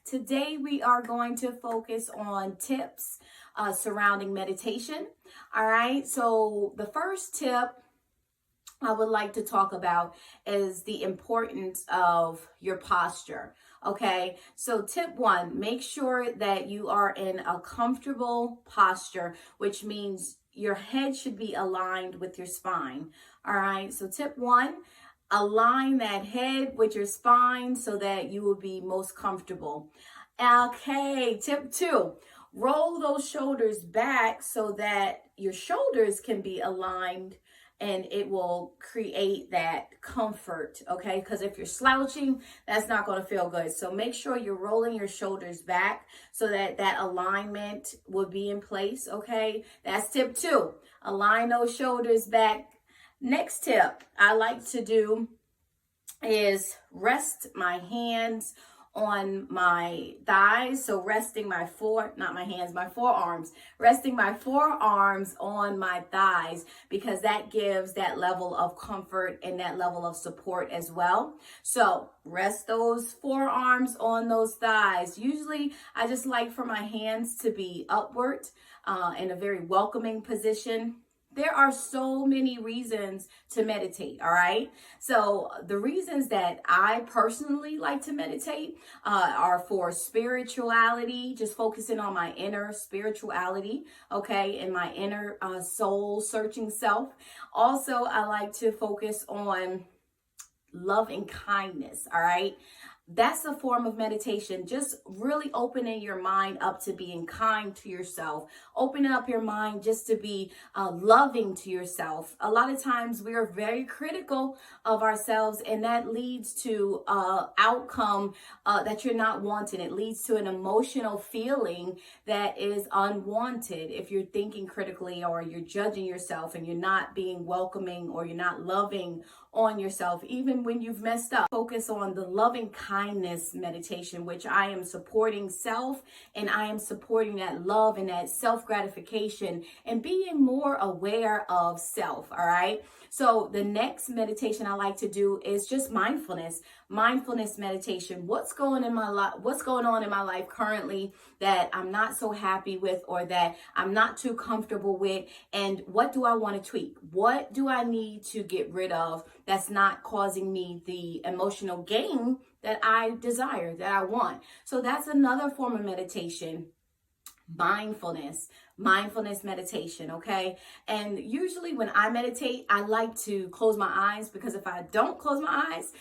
Today we are going to focus on tips surrounding meditation. All right, so the first tip I would like to talk about is the importance of your posture. Okay, so tip one, make sure that you are in a comfortable posture, which means your head should be aligned with your spine. All right, so tip one, align that head with your spine so that you will be most comfortable. Okay, tip two, roll those shoulders back so that your shoulders can be aligned and it will create that comfort, okay? Because if you're slouching, that's not going to feel good. So make sure you're rolling your shoulders back so that that alignment will be in place, okay? That's tip two. Align those shoulders back. Next tip I like to do is rest my hands on my thighs. So resting my forearms, resting my forearms on my thighs, because that gives that level of comfort and that level of support as well. So rest those forearms on those thighs. Usually I just like for my hands to be upward in a very welcoming position. There are so many reasons to meditate, all right? So the reasons that I personally like to meditate are for spirituality, just focusing on my inner spirituality, okay, and my inner soul searching self. Also, I like to focus on love and kindness, all right? That's a form of meditation, just really opening your mind up to being kind to yourself, opening up your mind just to be loving to yourself. A lot of times we are very critical of ourselves, and that leads to outcome that you're not wanting. It leads to an emotional feeling that is unwanted if you're thinking critically, or you're judging yourself and you're not being welcoming, or you're not loving on yourself, even when you've messed up. Focus on the loving kindness meditation, which I am supporting self, and I am supporting that love and that self-gratification and being more aware of self. All right. So the next meditation I like to do is just mindfulness meditation. What's going on in my life currently that I'm not so happy with, or that I'm not too comfortable with, and what do I want to tweak? What do I need to get rid of that's not causing me the emotional gain that I desire, that I want? So that's another form of meditation. Mindfulness meditation, okay? And usually when I meditate, I like to close my eyes, because if I don't close my eyes,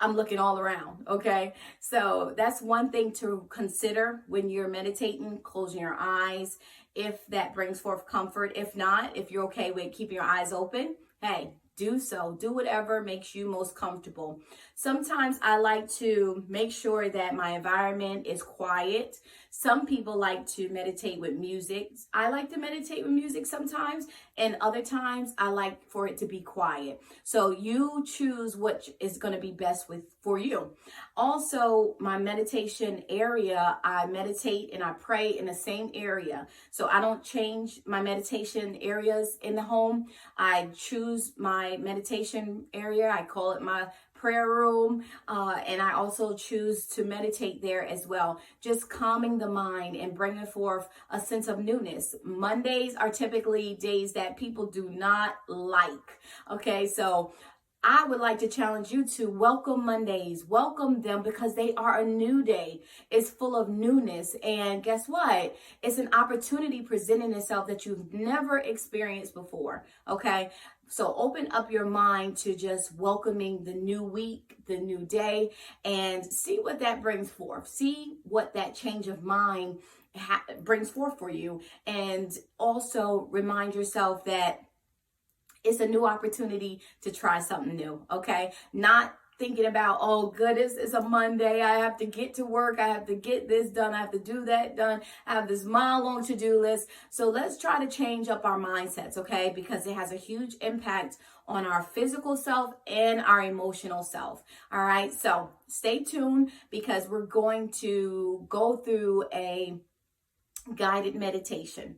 I'm looking all around, okay? So that's one thing to consider when you're meditating, closing your eyes, if that brings forth comfort. If not, if you're okay with keeping your eyes open, hey, do so. Do whatever makes you most comfortable. Sometimes I like to make sure that my environment is quiet. Some people like to meditate with music. I like to meditate with music sometimes, and other times I like for it to be quiet. So you choose what is going to be best for you. Also, my meditation area, I meditate and I pray in the same area. So I don't change my meditation areas in the home. I choose my meditation area. I call it my prayer room, and I also choose to meditate there as well, just calming the mind and bringing forth a sense of newness. Mondays are typically days that people do not like, okay? So I would like to challenge you to welcome Mondays, welcome them, because they are a new day. It's full of newness. And guess what? It's an opportunity presenting itself that you've never experienced before. Okay. So open up your mind to just welcoming the new week, the new day, and see what that brings forth. See what that change of mind brings forth for you. And also remind yourself that it's a new opportunity to try something new, okay? Not thinking about, oh goodness, it's a Monday, I have to get to work, I have to get this done, I have to do that done, I have this mile-long to-do list. So let's try to change up our mindsets, okay? Because it has a huge impact on our physical self and our emotional self. All right, so stay tuned, because we're going to go through a guided meditation.